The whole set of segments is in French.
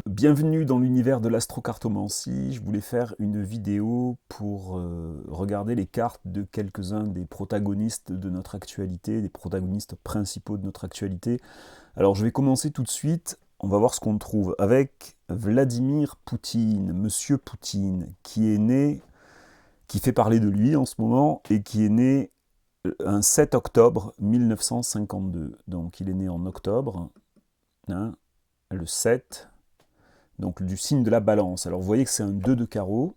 Bienvenue dans l'univers de l'astrocartomancie. Je voulais faire une vidéo pour regarder les cartes de quelques-uns des protagonistes de notre actualité, des protagonistes principaux de notre actualité. Alors je vais commencer tout de suite, on va voir ce qu'on trouve avec Vladimir Poutine, Monsieur Poutine, qui est né, qui fait parler de lui en ce moment, et qui est né un 7 octobre 1952. Donc il est né en octobre, hein, le 7, donc du signe de la balance. Alors vous voyez que c'est un 2 de carreau,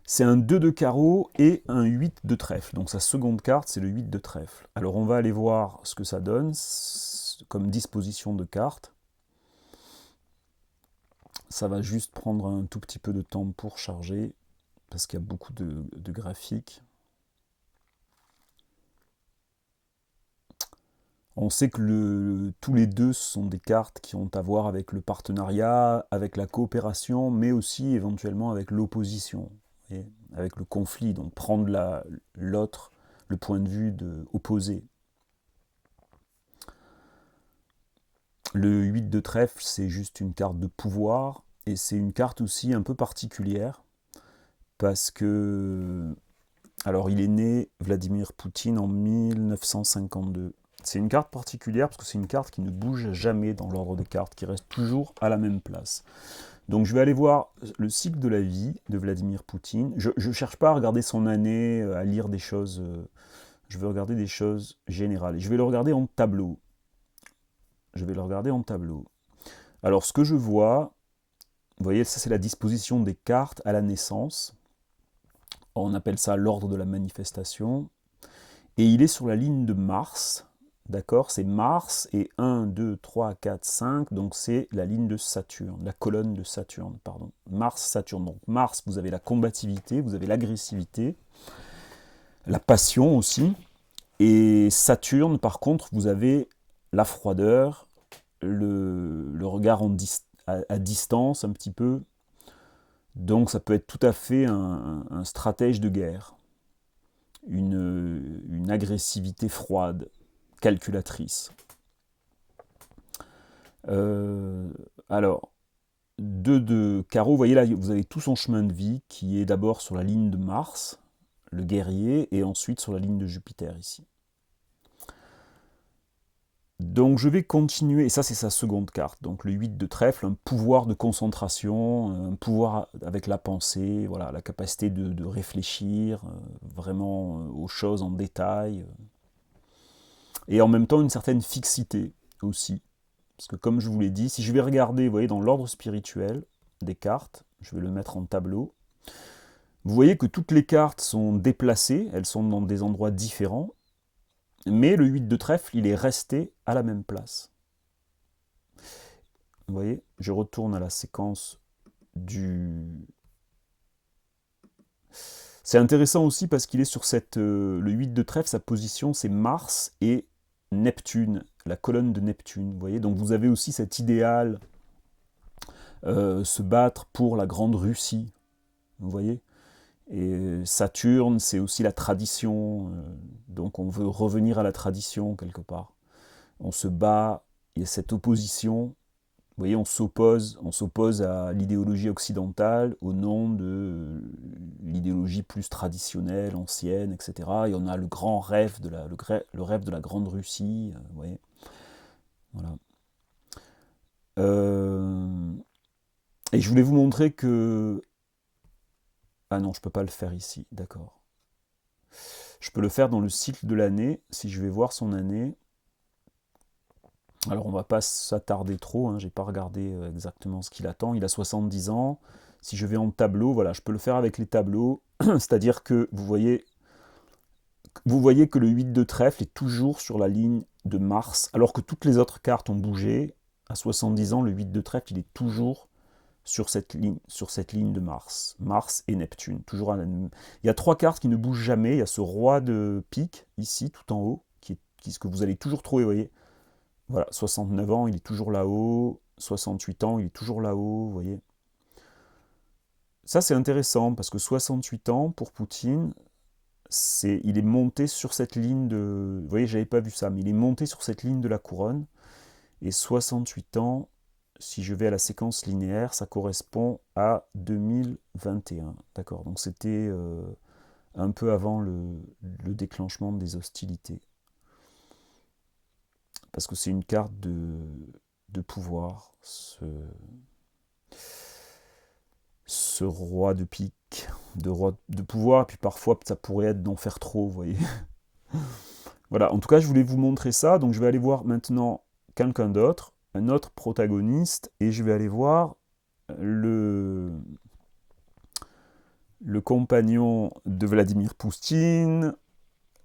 c'est un 2 de carreau et un 8 de trèfle. Donc sa seconde carte, c'est le 8 de trèfle. Alors on va aller voir ce que ça donne comme disposition de cartes. Ça va juste prendre un tout petit peu de temps pour charger, parce qu'il y a beaucoup de graphiques. On sait que tous les deux sont des cartes qui ont à voir avec le partenariat, avec la coopération, mais aussi éventuellement avec l'opposition, avec le conflit, donc prendre l'autre, le point de vue opposé. Le 8 de trèfle, c'est juste une carte de pouvoir, et c'est une carte aussi un peu particulière, parce que... Alors il est né, Vladimir Poutine, en 1952. C'est une carte particulière parce que c'est une carte qui ne bouge jamais dans l'ordre des cartes, qui reste toujours à la même place. Donc je vais aller voir le cycle de la vie de Vladimir Poutine. Je ne cherche pas à regarder son année, à lire des choses. Je veux regarder des choses générales. Et je vais le regarder en tableau. Je vais le regarder en tableau. Alors ce que je vois, vous voyez, ça c'est la disposition des cartes à la naissance. On appelle ça l'ordre de la manifestation. Et il est sur la ligne de Mars. D'accord, c'est Mars et 1, 2, 3, 4, 5, donc c'est la ligne de Saturne, la colonne de Saturne, pardon. Mars, Saturne. Donc Mars, vous avez la combativité, vous avez l'agressivité, la passion aussi. Et Saturne, par contre, vous avez la froideur, le regard à distance un petit peu. Donc ça peut être tout à fait un stratège de guerre. Une agressivité froide, calculatrice. Alors, 2 de carreau, vous voyez là, vous avez tout son chemin de vie qui est d'abord sur la ligne de Mars, le guerrier, et ensuite sur la ligne de Jupiter ici. Donc je vais continuer, et ça c'est sa seconde carte, donc le 8 de trèfle, un pouvoir de concentration, un pouvoir avec la pensée, voilà, la capacité de réfléchir vraiment aux choses en détail, et en même temps une certaine fixité aussi. Parce que comme je vous l'ai dit, si je vais regarder, vous voyez, dans l'ordre spirituel des cartes, je vais le mettre en tableau, vous voyez que toutes les cartes sont déplacées, elles sont dans des endroits différents, mais le 8 de trèfle, il est resté à la même place. Vous voyez, je retourne à la séquence du... C'est intéressant aussi parce qu'il est sur le 8 de trèfle, sa position, c'est Mars et Neptune, la colonne de Neptune. Vous voyez, donc vous avez aussi cet idéal, se battre pour la grande Russie. Vous voyez. Et Saturne, c'est aussi la tradition, donc on veut revenir à la tradition quelque part. On se bat, il y a cette opposition, vous voyez, on s'oppose à l'idéologie occidentale au nom de l'idéologie plus traditionnelle, ancienne, etc. Et on a le grand rêve le rêve de la grande Russie, vous voyez. Voilà. Et je voulais vous montrer que... Ah non, je ne peux pas le faire ici, d'accord. Je peux le faire dans le cycle de l'année, si je vais voir son année. Alors on ne va pas s'attarder trop, hein, j'ai pas regardé exactement ce qu'il attend. Il a 70 ans. Si je vais en tableau, voilà, je peux le faire avec les tableaux. C'est-à-dire que vous voyez que le 8 de trèfle est toujours sur la ligne de Mars, alors que toutes les autres cartes ont bougé. À 70 ans, le 8 de trèfle, il est toujours sur cette ligne de Mars. Mars et Neptune. Toujours il y a 3 cartes qui ne bougent jamais. Il y a ce roi de pique, ici, tout en haut, ce que vous allez toujours trouver, vous voyez. Voilà, 69 ans, il est toujours là-haut. 68 ans, il est toujours là-haut, vous voyez. Ça, c'est intéressant, parce que 68 ans, pour Poutine, il est monté sur cette ligne de... Vous voyez, j'avais pas vu ça, mais il est monté sur cette ligne de la couronne. Et 68 ans, si je vais à la séquence linéaire, ça correspond à 2021. D'accord, donc c'était un peu avant le déclenchement des hostilités. Parce que c'est une carte de pouvoir, ce roi de pique, roi de pouvoir, et puis parfois ça pourrait être d'en faire trop, vous voyez. Voilà, en tout cas je voulais vous montrer ça, donc je vais aller voir maintenant quelqu'un d'autre, un autre protagoniste, et je vais aller voir le compagnon de Vladimir Poutine,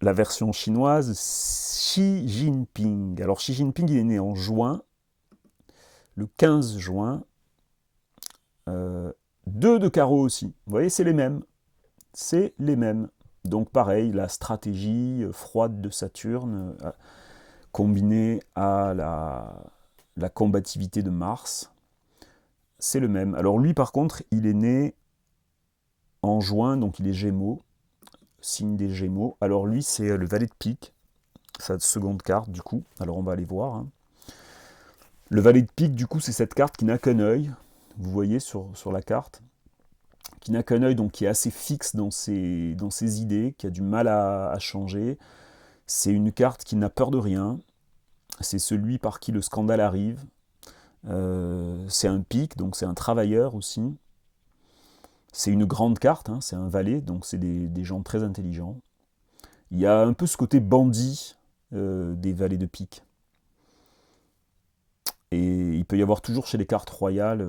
la version chinoise, Xi Jinping. Alors Xi Jinping, il est né en juin, le 15 juin, 2 de carreau aussi. Vous voyez, c'est les mêmes. C'est les mêmes. Donc pareil, la stratégie froide de Saturne, combinée à la combativité de Mars, c'est le même. Alors lui, par contre, il est né en juin, donc il est Gémeaux, signe des Gémeaux. Alors lui, c'est le valet de pique, sa seconde carte, du coup. Alors on va aller voir. Hein. Le valet de pique, du coup, c'est cette carte qui n'a qu'un œil. Vous voyez sur la carte, qui n'a qu'un œil, donc qui est assez fixe dans ses idées, qui a du mal à changer. C'est une carte qui n'a peur de rien. C'est celui par qui le scandale arrive. C'est un pique, donc c'est un travailleur aussi. C'est une grande carte, hein, c'est un valet, donc c'est des gens très intelligents. Il y a un peu ce côté bandit des valets de pique. Et il peut y avoir toujours chez les cartes royales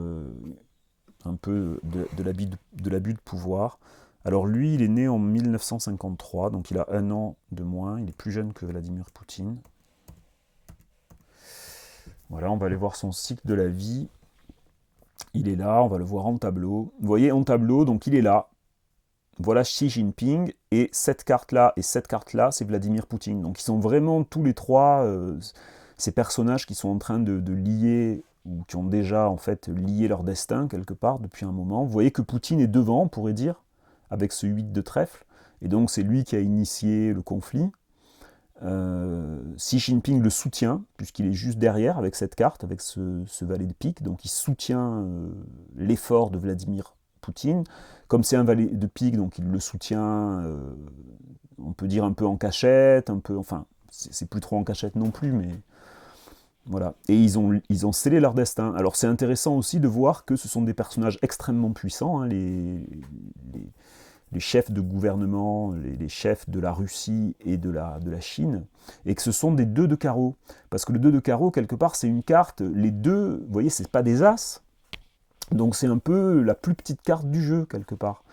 un peu de l'abus de pouvoir. Alors lui, il est né en 1953, donc il a 1 an de moins, il est plus jeune que Vladimir Poutine. Voilà, on va aller voir son cycle de la vie. Il est là, on va le voir en tableau. Vous voyez, en tableau, donc il est là. Voilà Xi Jinping, et cette carte-là et cette carte-là, c'est Vladimir Poutine. Donc ils sont vraiment tous les trois ces personnages qui sont en train de lier, ou qui ont déjà en fait lié leur destin quelque part depuis un moment. Vous voyez que Poutine est devant, on pourrait dire, avec ce 8 de trèfle, et donc c'est lui qui a initié le conflit. Xi Jinping le soutient, puisqu'il est juste derrière avec cette carte, avec ce valet de pique, donc il soutient l'effort de Vladimir Poutine. Comme c'est un valet de pique, donc il le soutient, on peut dire un peu en cachette, un peu, enfin, c'est plus trop en cachette non plus, mais voilà. Et ils ont scellé leur destin. Alors c'est intéressant aussi de voir que ce sont des personnages extrêmement puissants, hein, les chefs de gouvernement, les chefs de la Russie et de la Chine, et que ce sont des 2 de carreau. Parce que le 2 de carreau, quelque part, c'est une carte, les 2, vous voyez, c'est pas des as, donc c'est un peu la plus petite carte du jeu, quelque part.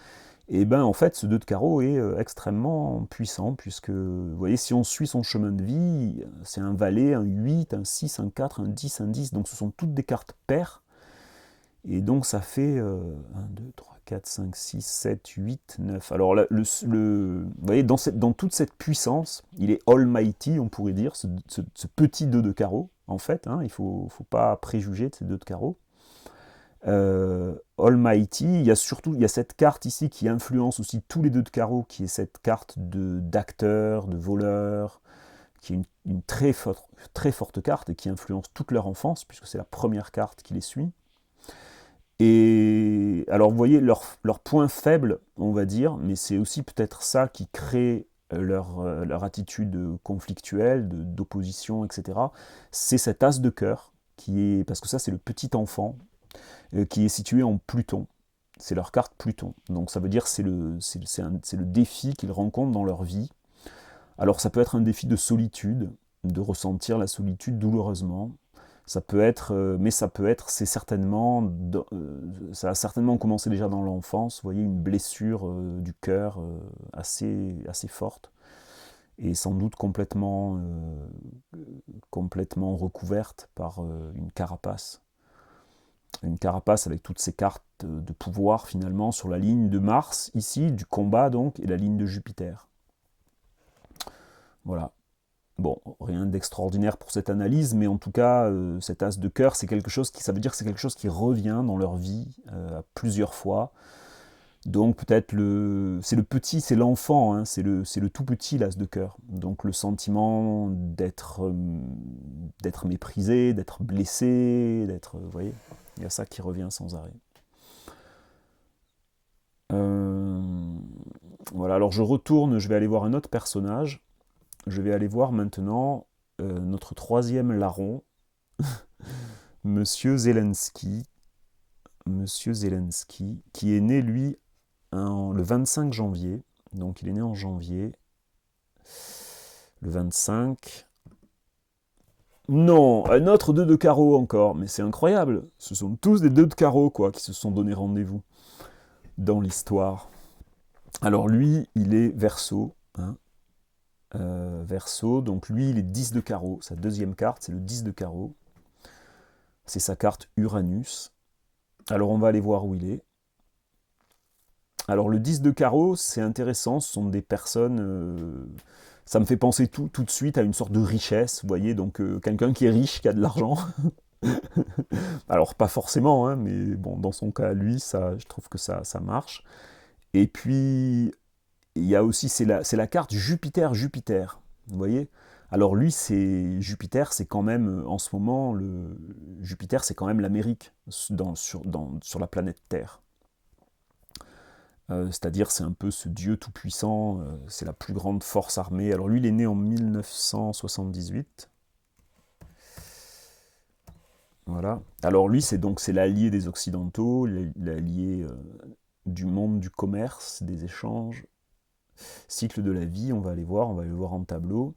Et bien en fait, ce 2 de carreau est extrêmement puissant, puisque, vous voyez, si on suit son chemin de vie, c'est un valet, un 8, un 6, un 4, un 10, un 10, donc ce sont toutes des cartes paires, et donc ça fait 1, 2, 3, 4, 5, 6, 7, 8, 9. Alors là, vous voyez, dans toute cette puissance, il est almighty, on pourrait dire, ce petit 2 de carreau, en fait, hein, il ne faut pas préjuger de ces 2 de carreau. Almighty, il y a cette carte ici qui influence aussi tous les 2 de carreau, qui est cette carte d'acteur, de voleur, qui est une très forte carte et qui influence toute leur enfance, puisque c'est la première carte qui les suit. Et alors vous voyez leur point faible, on va dire, mais c'est aussi peut-être ça qui crée leur attitude conflictuelle, d'opposition, etc. C'est cet as de cœur, parce que ça c'est le petit enfant, qui est situé en Pluton. C'est leur carte Pluton. Donc ça veut dire que c'est le défi qu'ils rencontrent dans leur vie. Alors ça peut être un défi de solitude, de ressentir la solitude douloureusement. Ça peut être, ça a certainement commencé déjà dans l'enfance, vous voyez, une blessure du cœur assez forte, et sans doute complètement recouverte par une carapace. Une carapace avec toutes ces cartes de pouvoir finalement sur la ligne de Mars, ici, du combat donc, et la ligne de Jupiter. Voilà. Bon, rien d'extraordinaire pour cette analyse, mais en tout cas, cet as de cœur, ça veut dire que c'est quelque chose qui revient dans leur vie à plusieurs fois. Donc peut-être c'est le petit, c'est l'enfant, hein, c'est le tout petit l'as de cœur. Donc le sentiment d'être méprisé, d'être blessé, vous voyez, il y a ça qui revient sans arrêt. Voilà, alors je retourne, je vais aller voir un autre personnage. Je vais aller voir maintenant notre troisième larron, Monsieur Zelensky. Monsieur Zelensky, qui est né, lui, le 25 janvier. Donc il est né en janvier. Le 25. Non, un autre 2 de carreau encore. Mais c'est incroyable. Ce sont tous des 2 de carreau, quoi, qui se sont donné rendez-vous dans l'histoire. Alors lui, il est Verseau. Hein. Verseau, donc lui, il est 10 de carreau. Sa deuxième carte, c'est le 10 de carreau. C'est sa carte Uranus. Alors on va aller voir où il est. Alors le 10 de carreau, c'est intéressant, ce sont des personnes... ça me fait penser tout de suite à une sorte de richesse, vous voyez, donc quelqu'un qui est riche, qui a de l'argent. Alors pas forcément, hein, mais bon, dans son cas, lui, ça, je trouve que ça marche. Et puis, il y a aussi, c'est la carte Jupiter, vous voyez. Alors lui, c'est Jupiter, c'est quand même, en ce moment, Jupiter, c'est quand même l'Amérique sur la planète Terre. C'est-à-dire c'est un peu ce dieu tout-puissant, c'est la plus grande force armée. Alors lui, il est né en 1978. Voilà. Alors lui, c'est l'allié des Occidentaux, l'allié du monde du commerce, des échanges, cycle de la vie, on va aller voir en tableau.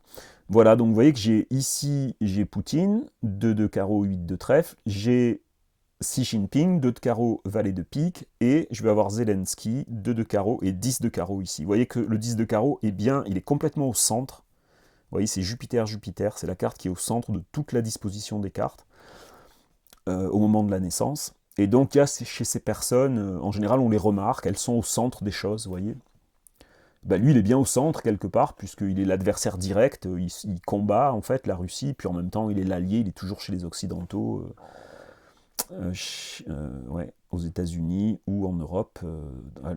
Voilà, donc vous voyez que j'ai Poutine, 2 de carreau, 8 de trèfle, j'ai Xi Jinping, 2 de carreau, valet de pique, et je vais avoir Zelensky, 2 de carreau et 10 de carreau ici. Vous voyez que le 10 de carreau est bien, il est complètement au centre. Vous voyez, c'est Jupiter, c'est la carte qui est au centre de toute la disposition des cartes au moment de la naissance. Et donc, il y a chez ces personnes, en général, on les remarque, elles sont au centre des choses, vous voyez. Ben, lui, il est bien au centre, quelque part, puisqu'il est l'adversaire direct, il combat, en fait, la Russie, puis en même temps, il est l'allié, il est toujours chez les Occidentaux. Ouais, aux États-Unis ou en Europe,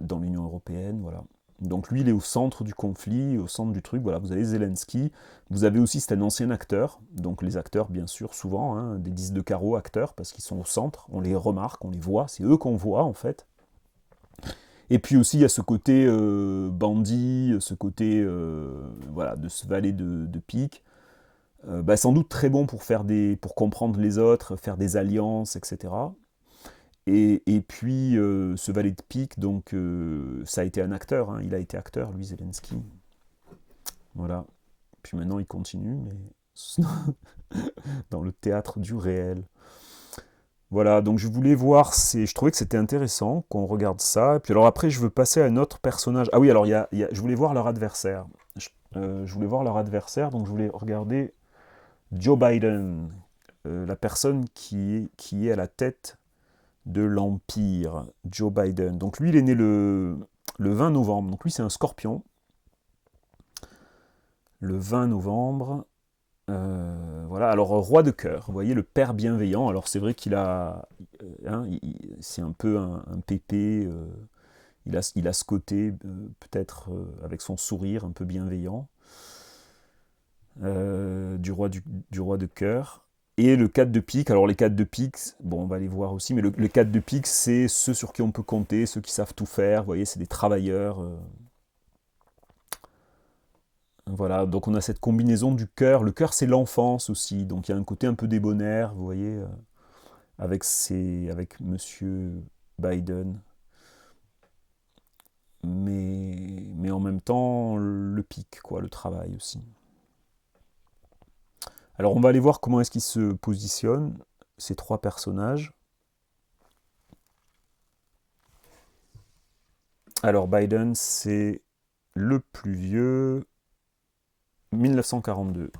dans l'Union européenne, voilà. Donc lui, il est au centre du conflit, au centre du truc. Voilà, vous avez Zelensky. Vous avez aussi, c'est un ancien acteur. Donc les acteurs, bien sûr, souvent, hein, des 10 de carreau acteurs, parce qu'ils sont au centre. On les remarque, on les voit. C'est eux qu'on voit, en fait. Et puis aussi, il y a ce côté bandit, ce côté, voilà, de ce valet de pique. Sans doute très bon pour comprendre les autres, faire des alliances, etc. Et puis, ce valet de pique, donc, ça a été un acteur, hein, il a été acteur, lui, Zelensky. Voilà. Puis maintenant, il continue, mais dans le théâtre du réel. Voilà, donc je voulais voir, je trouvais que c'était intéressant qu'on regarde ça. Et puis alors après, je veux passer à un autre personnage. Ah oui, alors je voulais voir leur adversaire. Je voulais voir leur adversaire, donc je voulais regarder Joe Biden, la personne qui est à la tête de l'Empire, Joe Biden. Donc lui, il est né le 20 novembre. Donc lui, c'est un scorpion. Le 20 novembre. Voilà, alors roi de cœur, vous voyez, le père bienveillant. Alors c'est vrai qu'il a... c'est un peu un pépé. Il a ce côté, peut-être, avec son sourire un peu bienveillant. Du roi de cœur. Et le 4 de pique, alors les 4 de pique, bon, on va les voir aussi, mais le 4 de pique, c'est ceux sur qui on peut compter, ceux qui savent tout faire, vous voyez, c'est des travailleurs. Voilà, donc on a cette combinaison du cœur. Le cœur, c'est l'enfance aussi, donc il y a un côté un peu débonnaire, vous voyez, avec Monsieur Biden. Mais en même temps, le pique, quoi, le travail aussi. Alors on va aller voir comment est-ce qu'ils se positionnent, ces 3 personnages. Alors Biden, c'est le plus vieux, 1942.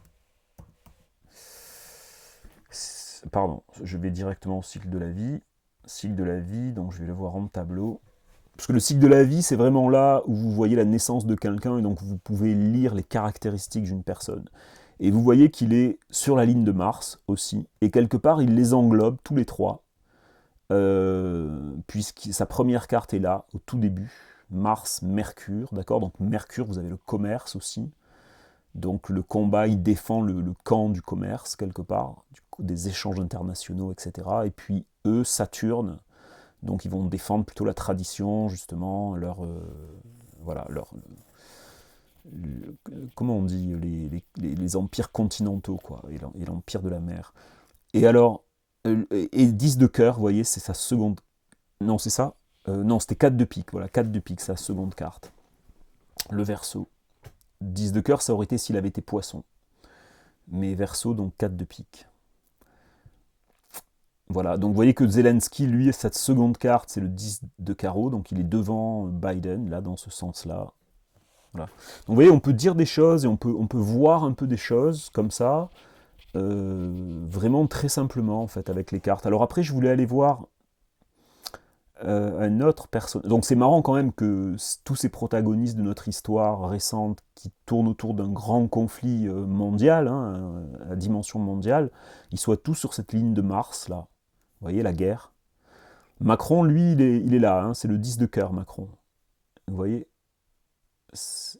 Pardon, je vais directement au cycle de la vie. Cycle de la vie, donc je vais le voir en tableau. Parce que le cycle de la vie, c'est vraiment là où vous voyez la naissance de quelqu'un, et donc vous pouvez lire les caractéristiques d'une personne. Et vous voyez qu'il est sur la ligne de Mars aussi, et quelque part il les englobe tous les 3. puisque sa première carte est là, au tout début, Mars, Mercure, d'accord? Donc Mercure, vous avez le commerce aussi, donc le combat, il défend le camp du commerce, quelque part, des échanges internationaux, etc. Et puis eux, Saturne, donc ils vont défendre plutôt la tradition, justement, voilà, comment on dit, les empires continentaux, quoi, et l'empire de la mer. Et alors, et 10 de cœur, vous voyez, c'est sa seconde. Non, c'est ça. Non, c'était 4 de pique, voilà, 4 de pique, sa seconde carte. Le Verseau. 10 de cœur, ça aurait été s'il avait été poisson. Mais Verseau, donc 4 de pique. Voilà, donc vous voyez que Zelensky, lui, cette seconde carte, c'est le 10 de carreau, donc il est devant Biden, là, dans ce sens-là. Voilà. Donc vous voyez, on peut dire des choses et on peut voir un peu des choses comme ça, vraiment très simplement, en fait, avec les cartes. Alors après, je voulais aller voir un autre personnage. Donc c'est marrant quand même que tous ces protagonistes de notre histoire récente qui tournent autour d'un grand conflit mondial, hein, à dimension mondiale, ils soient tous sur cette ligne de Mars, là. Vous voyez, la guerre. Macron, lui, il est là, hein, c'est le 10 de cœur, Macron. Vous voyez.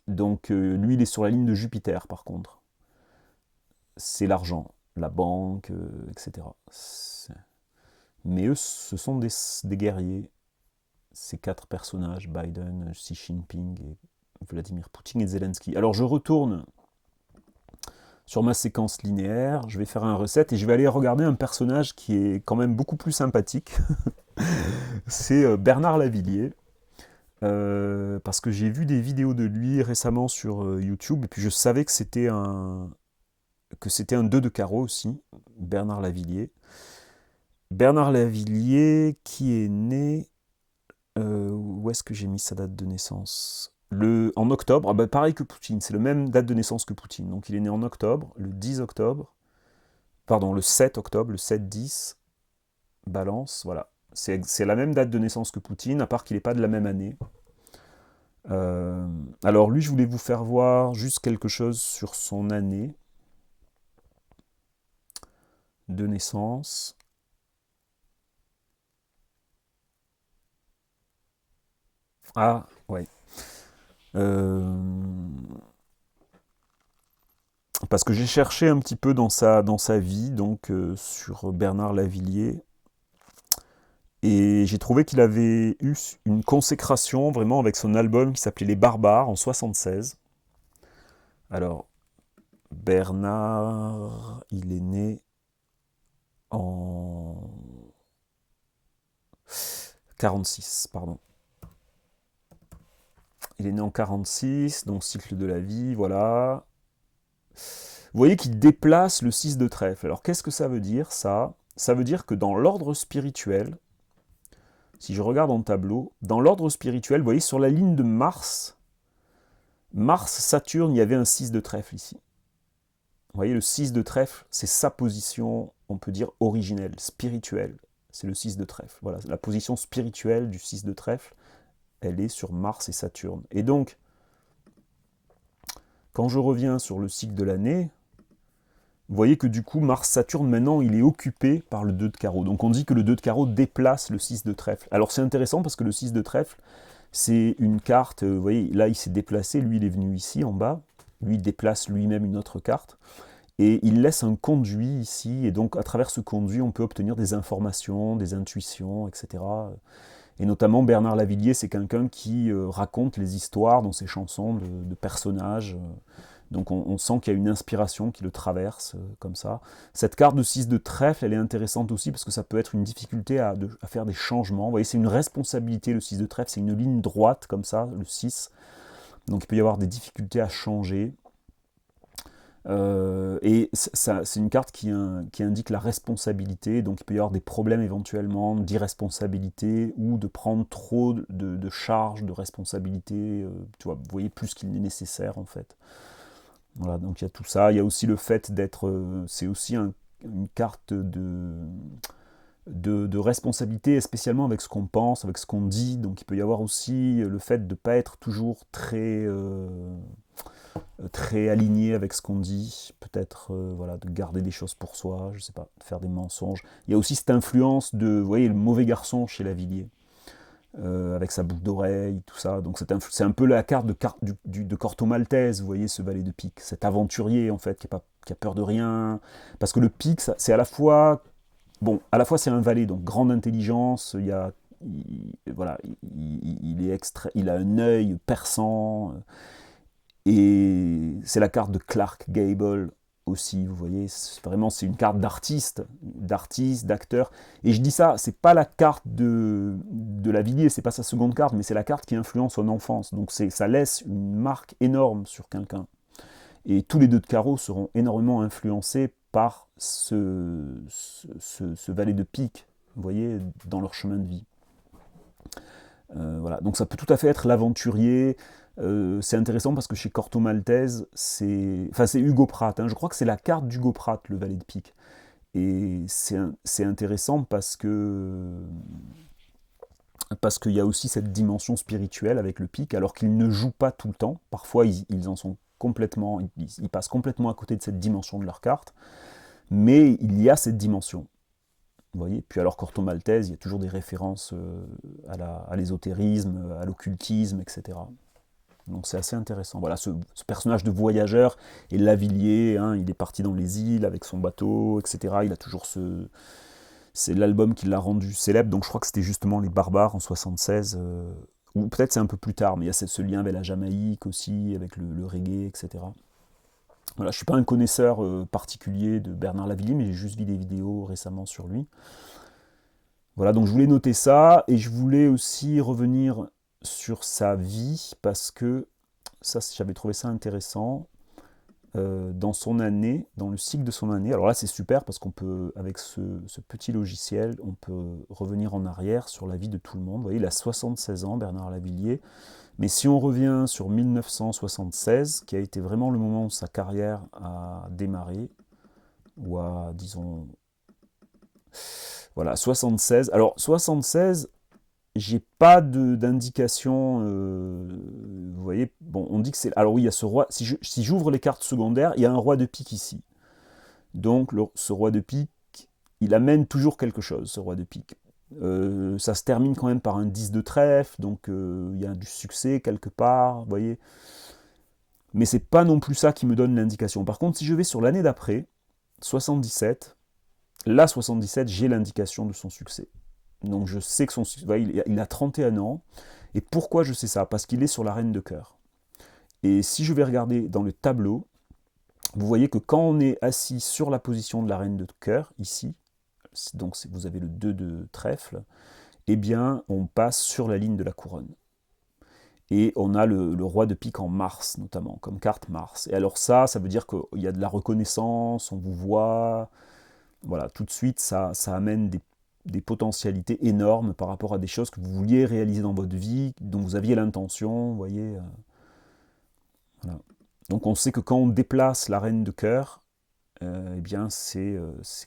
Donc lui, il est sur la ligne de Jupiter, par contre. C'est l'argent, la banque, etc. Mais eux, ce sont des guerriers. Ces 4 personnages, Biden, Xi Jinping, et Vladimir Poutine et Zelensky. Alors je retourne sur ma séquence linéaire, je vais faire un reset et je vais aller regarder un personnage qui est quand même beaucoup plus sympathique. C'est Bernard Lavillier. Parce que j'ai vu des vidéos de lui récemment sur YouTube, et puis je savais que c'était un 2 de carreau aussi, Bernard Lavillier. Bernard Lavillier qui est né... où est-ce que j'ai mis sa date de naissance? En octobre, pareil que Poutine, c'est la même date de naissance que Poutine. Donc il est né en octobre, le 10 octobre, pardon, le 7 octobre, le 7-10, Balance, voilà. C'est la même date de naissance que Poutine, à part qu'il n'est pas de la même année. Alors lui, je voulais vous faire voir juste quelque chose sur son année de naissance. Ah, ouais. Parce que j'ai cherché un petit peu dans sa vie, donc sur Bernard Lavillier, et j'ai trouvé qu'il avait eu une consécration vraiment avec son album qui s'appelait Les Barbares en 76. Alors, Bernard, il est né en 46, pardon. Il est né en 46, donc cycle de la vie, voilà. Vous voyez qu'il déplace le 6 de trèfle. Alors qu'est-ce que ça veut dire, ça? Ça veut dire que dans l'ordre spirituel, si je regarde en tableau, dans l'ordre spirituel, vous voyez sur la ligne de Mars, Saturne, il y avait un 6 de trèfle ici. Vous voyez, le 6 de trèfle, c'est sa position, on peut dire, originelle, spirituelle. C'est le 6 de trèfle. Voilà, la position spirituelle du 6 de trèfle, elle est sur Mars et Saturne. Et donc, quand je reviens sur le cycle de l'année, vous voyez que du coup, Mars-Saturne, maintenant, il est occupé par le 2 de carreau. Donc on dit que le 2 de carreau déplace le 6 de trèfle. Alors c'est intéressant parce que le 6 de trèfle, c'est une carte, vous voyez, là il s'est déplacé, lui il est venu ici en bas, lui il déplace lui-même une autre carte, et il laisse un conduit ici, et donc à travers ce conduit, on peut obtenir des informations, des intuitions, etc. Et notamment Bernard Lavillier, c'est quelqu'un qui raconte les histoires dans ses chansons de personnages. Donc on sent qu'il y a une inspiration qui le traverse comme ça. Cette carte de 6 de trèfle, elle est intéressante aussi parce que ça peut être une difficulté à faire des changements. Vous voyez, c'est une responsabilité, le 6 de trèfle, c'est une ligne droite comme ça, le 6. Donc il peut y avoir des difficultés à changer. Et c'est une carte qui indique la responsabilité, donc il peut y avoir des problèmes éventuellement d'irresponsabilité ou de prendre trop de charges de responsabilité, tu vois, vous voyez, plus qu'il n'est nécessaire en fait. Voilà, donc il y a tout ça. Il y a aussi le fait d'être... c'est aussi une carte de responsabilité, spécialement avec ce qu'on pense, avec ce qu'on dit. Donc il peut y avoir aussi le fait de ne pas être toujours très aligné avec ce qu'on dit, peut-être voilà, de garder des choses pour soi, je sais pas, de faire des mensonges. Il y a aussi cette influence de, vous voyez, le mauvais garçon chez Lavilliers, avec sa boucle d'oreille, tout ça. Donc c'est un peu la carte de Corto Maltese, vous voyez, ce valet de pique, cet aventurier en fait, qui a peur de rien. Parce que le pique, c'est à la fois, bon, à la fois c'est un valet, donc grande intelligence, voilà, il a un œil perçant, et c'est la carte de Clark Gable aussi, vous voyez, vraiment c'est une carte d'artiste, d'acteur. Et je dis ça, c'est pas la carte de Lavilliers, c'est pas sa seconde carte, mais c'est la carte qui influence son enfance. Donc ça laisse une marque énorme sur quelqu'un. Et tous les deux de carreau seront énormément influencés par ce valet de pique, vous voyez, dans leur chemin de vie. Voilà. Donc ça peut tout à fait être l'aventurier. C'est intéressant parce que chez Corto Maltese, c'est Hugo Pratt. Hein. Je crois que c'est la carte d'Hugo Pratt, le valet de pique. Et c'est intéressant parce qu'il y a aussi cette dimension spirituelle avec le pique, alors qu'ils ne jouent pas tout le temps. Parfois, ils en sont complètement, ils passent complètement à côté de cette dimension de leur carte. Mais il y a cette dimension. Vous voyez. Puis alors Corto Maltese, il y a toujours des références à l'ésotérisme, à l'occultisme, etc. Donc c'est assez intéressant. Voilà, ce personnage de voyageur, et Lavilliers, hein, il est parti dans les îles avec son bateau, etc. Il a toujours c'est l'album qui l'a rendu célèbre, donc je crois que c'était justement Les Barbares en 76, ou peut-être c'est un peu plus tard, mais il y a ce lien avec la Jamaïque aussi, avec le reggae, etc. Voilà, je ne suis pas un connaisseur particulier de Bernard Lavilliers, mais j'ai juste vu des vidéos récemment sur lui. Voilà, donc je voulais noter ça, et je voulais aussi revenir sur sa vie, parce que ça, j'avais trouvé ça intéressant. Dans son année, dans le cycle de son année, alors là c'est super parce qu'on peut, avec ce petit logiciel, on peut revenir en arrière sur la vie de tout le monde. Vous voyez, il a 76 ans, Bernard Lavilliers. Mais si on revient sur 1976, qui a été vraiment le moment où sa carrière a démarré, ou à, disons, voilà, 76. Alors, 76, j'ai pas d'indication, vous voyez, bon, on dit que c'est... Alors oui, il y a ce roi, si j'ouvre les cartes secondaires, il y a un roi de pique ici. Donc, ce roi de pique, il amène toujours quelque chose, ce roi de pique. Ça se termine quand même par un 10 de trèfle, donc il y a du succès quelque part, vous voyez. Mais c'est pas non plus ça qui me donne l'indication. Par contre, si je vais sur l'année d'après, 77, là 77, j'ai l'indication de son succès. Donc je sais que il a 31 ans. Et pourquoi je sais ça? Parce qu'il est sur la reine de cœur. Et si je vais regarder dans le tableau, vous voyez que quand on est assis sur la position de la reine de cœur, ici, donc vous avez le 2 de trèfle, eh bien on passe sur la ligne de la couronne. Et on a le roi de pique en Mars, notamment, comme carte Mars. Et alors ça veut dire qu'il y a de la reconnaissance, on vous voit. Voilà, tout de suite, ça amène des potentialités énormes par rapport à des choses que vous vouliez réaliser dans votre vie, dont vous aviez l'intention, vous voyez. Voilà. Donc on sait que quand on déplace la reine de cœur, eh bien c'est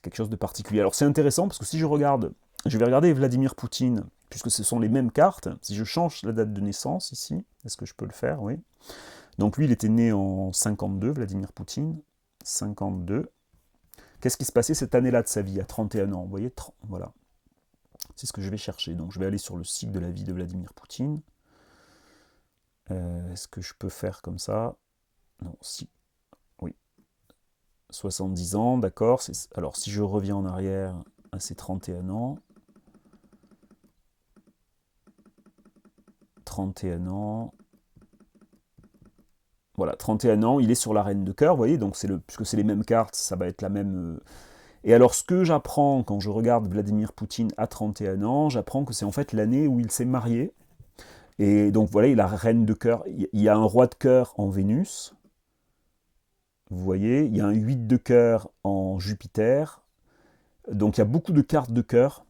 quelque chose de particulier. Alors c'est intéressant parce que si je vais regarder Vladimir Poutine, puisque ce sont les mêmes cartes. Si je change la date de naissance ici, est-ce que je peux le faire? Oui. Donc lui, il était né en 52, Vladimir Poutine, 52. Qu'est-ce qui se passait cette année-là de sa vie, à 31 ans? Vous voyez, voilà. C'est ce que je vais chercher. Donc je vais aller sur le cycle de la vie de Vladimir Poutine. Est-ce que je peux faire comme ça? Non, si. Oui. 70 ans, d'accord. Alors si je reviens en arrière à ses 31 ans, 31 ans. Voilà, 31 ans, il est sur la reine de cœur, vous voyez, donc puisque c'est les mêmes cartes, ça va être la même... Et alors, ce que j'apprends quand je regarde Vladimir Poutine à 31 ans, j'apprends que c'est en fait l'année où il s'est marié. Et donc, voilà, il a reine de cœur. Il y a un roi de cœur en Vénus. Vous voyez, il y a un 8 de cœur en Jupiter. Donc, il y a beaucoup de cartes de cœur.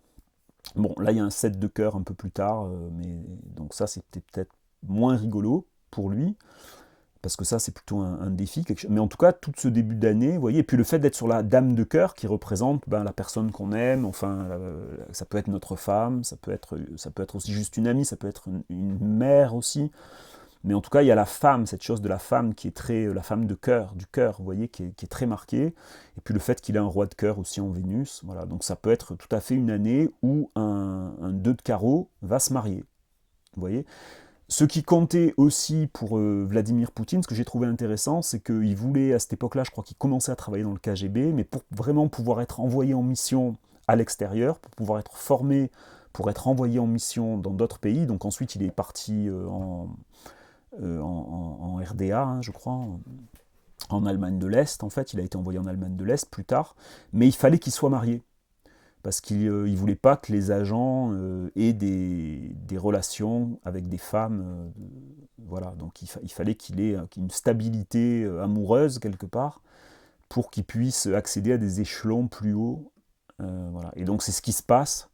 Bon, là, il y a un 7 de cœur un peu plus tard, mais donc ça, c'était peut-être moins rigolo pour lui. parce que ça c'est plutôt un défi, mais en tout cas tout ce début d'année, vous voyez, et puis le fait d'être sur la dame de cœur qui représente la personne qu'on aime, enfin ça peut être notre femme, ça peut être aussi juste une amie, ça peut être une mère aussi, mais en tout cas il y a la femme, cette chose de la femme qui est très, la femme de cœur, du cœur, vous voyez, qui est très marquée, et puis le fait qu'il ait un roi de cœur aussi en Vénus, voilà, donc ça peut être tout à fait une année où un 2 de carreau va se marier, vous voyez. Ce qui comptait aussi pour Vladimir Poutine, ce que j'ai trouvé intéressant, c'est qu'il voulait, à cette époque-là, je crois qu'il commençait à travailler dans le KGB, mais pour vraiment pouvoir être envoyé en mission à l'extérieur, pour pouvoir être formé, pour être envoyé en mission dans d'autres pays. Donc ensuite, il est parti en RDA, hein, je crois, en Allemagne de l'Est. En fait, il a été envoyé en Allemagne de l'Est plus tard, mais il fallait qu'il soit marié parce qu'il ne voulait pas que les agents aient des relations avec des femmes. Voilà, donc il fallait qu'il ait une stabilité amoureuse quelque part pour qu'il puisse accéder à des échelons plus hauts. Voilà. Et donc c'est ce qui se passe.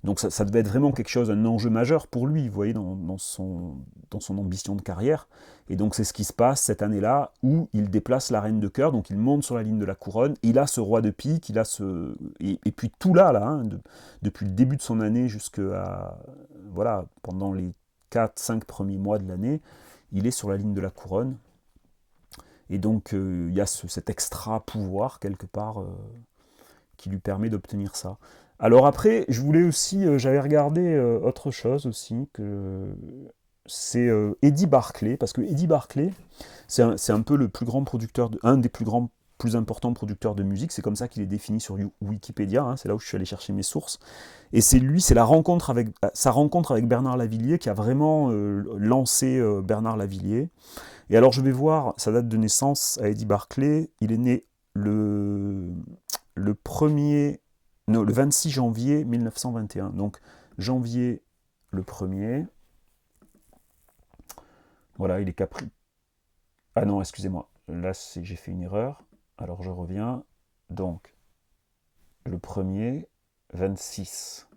Donc ça devait être vraiment quelque chose, un enjeu majeur pour lui, vous voyez, dans son ambition de carrière. Et donc c'est ce qui se passe cette année-là, où il déplace la reine de cœur, donc il monte sur la ligne de la couronne, il a ce roi de pique, il a et puis tout là, hein, depuis le début de son année jusqu'à, voilà, pendant les 4-5 premiers mois de l'année, il est sur la ligne de la couronne. Et donc il y a cet extra pouvoir, quelque part, qui lui permet d'obtenir ça. Alors après, je voulais aussi, j'avais regardé autre chose aussi, c'est Eddie Barclay, parce que Eddie Barclay, c'est un peu le plus grand producteur, un des plus importants producteurs de musique, c'est comme ça qu'il est défini sur Wikipédia, hein, c'est là où je suis allé chercher mes sources, et c'est lui, c'est sa rencontre avec Bernard Lavilliers qui a vraiment lancé Bernard Lavilliers. Et alors je vais voir sa date de naissance à Eddie Barclay, il est né le 26 janvier 1921. Donc janvier le 1er. Voilà, il est Capri. Ah non, excusez-moi. Là, j'ai fait une erreur. Alors je reviens. Donc, le 1er, 26.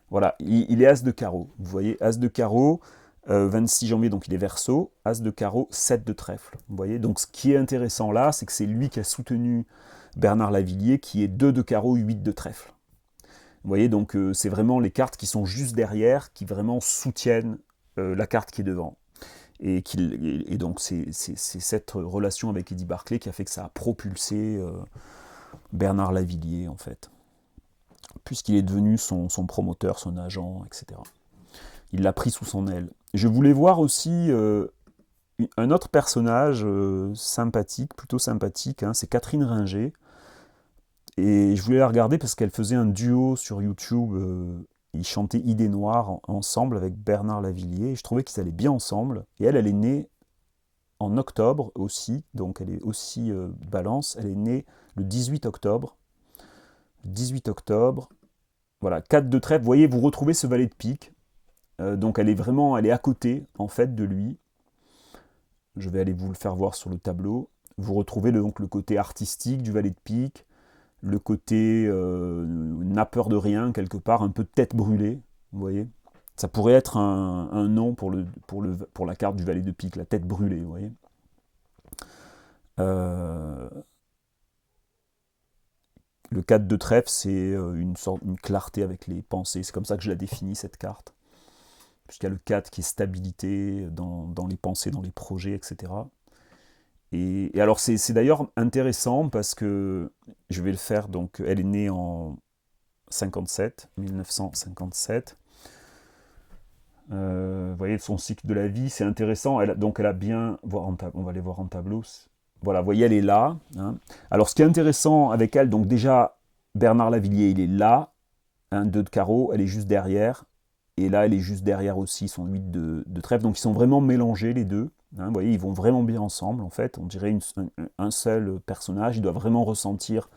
Voilà, il est As de carreau. Vous voyez, As de carreau, 26 janvier, donc il est Verseau. As de carreau, 7 de trèfle. Vous voyez, donc ce qui est intéressant là, c'est que c'est lui qui a soutenu Bernard Lavilliers, qui est 2 de carreau, 8 de trèfle. Vous voyez, donc c'est vraiment les cartes qui sont juste derrière, qui vraiment soutiennent la carte qui est devant. Et donc c'est cette relation avec Eddie Barclay qui a fait que ça a propulsé Bernard Lavilliers, en fait. Puisqu'il est devenu son promoteur, son agent, etc. Il l'a pris sous son aile. Je voulais voir aussi un autre personnage sympathique, plutôt sympathique, hein, c'est Catherine Ringer. Et je voulais la regarder parce qu'elle faisait un duo sur YouTube. Ils chantaient Idées Noires ensemble avec Bernard Lavilliers. Et je trouvais qu'ils allaient bien ensemble. Et elle est née en octobre aussi. Donc elle est aussi Balance. Elle est née le 18 octobre. 18 octobre. Voilà, 4 de trèfle. Vous voyez, vous retrouvez ce valet de pique. Donc elle est à côté, en fait, de lui. Je vais aller vous le faire voir sur le tableau. Vous retrouvez donc le côté artistique du valet de pique. Le côté n'a peur de rien, quelque part, un peu tête brûlée, vous voyez. Ça pourrait être un nom pour la carte du valet de pique, la tête brûlée, vous voyez. Le 4 de trèfle, c'est une clarté avec les pensées. C'est comme ça que je la définis, cette carte. Puisqu'il y a le 4 qui est stabilité dans les pensées, dans les projets, etc. Et alors c'est d'ailleurs intéressant parce que je vais le faire, donc elle est née en 1957. Vous voyez son cycle de la vie, c'est intéressant. Donc elle a bien, on va aller voir en tableau. Voilà, vous voyez, elle est là. Hein. Alors ce qui est intéressant avec elle, donc déjà Bernard Lavilliers, il est là, un 2 de carreau, elle est juste derrière. Et là, elle est juste derrière aussi son 8 de trèfle. Donc ils sont vraiment mélangés les deux. Hein, vous voyez, ils vont vraiment bien ensemble, en fait. On dirait un seul personnage. Il doit vraiment ressentir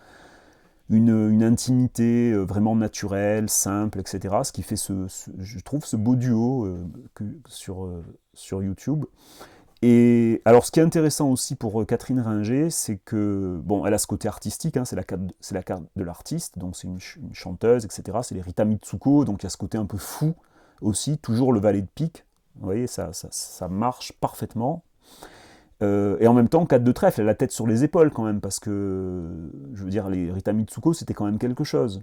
une intimité vraiment naturelle, simple, etc. Ce qui fait, je trouve, ce beau duo sur YouTube. Et alors, ce qui est intéressant aussi pour Catherine Ringer, c'est que, bon, elle a ce côté artistique, hein, c'est la carte de l'artiste, donc c'est une chanteuse, etc. C'est les Rita Mitsuko, donc il y a ce côté un peu fou aussi, toujours le valet de pique. Vous voyez, ça marche parfaitement. Et en même temps, 4 de trèfle, elle a la tête sur les épaules quand même, parce que, je veux dire, les Rita Mitsuko, c'était quand même quelque chose.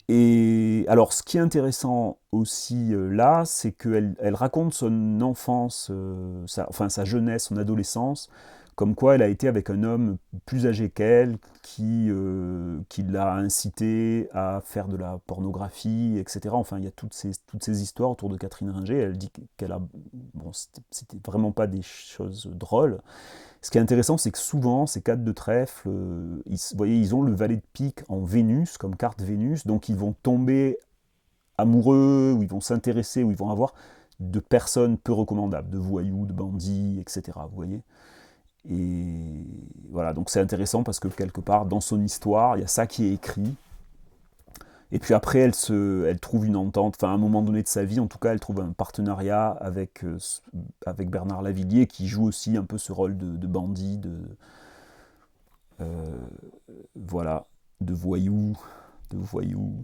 Et alors, ce qui est intéressant aussi là, c'est qu'elle raconte son enfance, enfin sa jeunesse, son adolescence, comme quoi elle a été avec un homme plus âgé qu'elle, qui l'a incité à faire de la pornographie, etc. Enfin, il y a toutes ces histoires autour de Catherine Ringer. Elle dit qu'elle a... Bon, c'était vraiment pas des choses drôles. Ce qui est intéressant, c'est que souvent, ces cartes de trèfle, vous voyez, ils ont le valet de pique en Vénus, comme carte Vénus, donc ils vont tomber amoureux, ou ils vont s'intéresser, ou ils vont avoir de personnes peu recommandables, de voyous, de bandits, etc. Vous voyez. Et voilà, donc c'est intéressant parce que quelque part, dans son histoire, il y a ça qui est écrit. Et puis après, elle trouve une entente, enfin à un moment donné de sa vie, en tout cas, elle trouve un partenariat avec Bernard Lavillier, qui joue aussi un peu ce rôle de bandit, euh, voilà, de voyou, de voyou.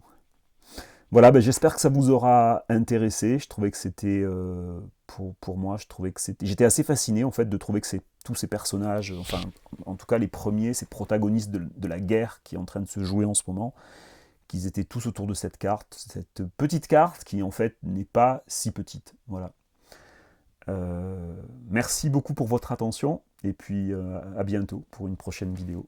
Voilà, ben, j'espère que ça vous aura intéressé. Je trouvais que c'était, pour moi, je trouvais que c'était, j'étais assez fasciné en fait de trouver que tous ces personnages, enfin, en tout cas les premiers, ces protagonistes de la guerre qui est en train de se jouer en ce moment, qu'ils étaient tous autour de cette petite carte qui en fait n'est pas si petite. Voilà. Merci beaucoup pour votre attention et puis à bientôt pour une prochaine vidéo.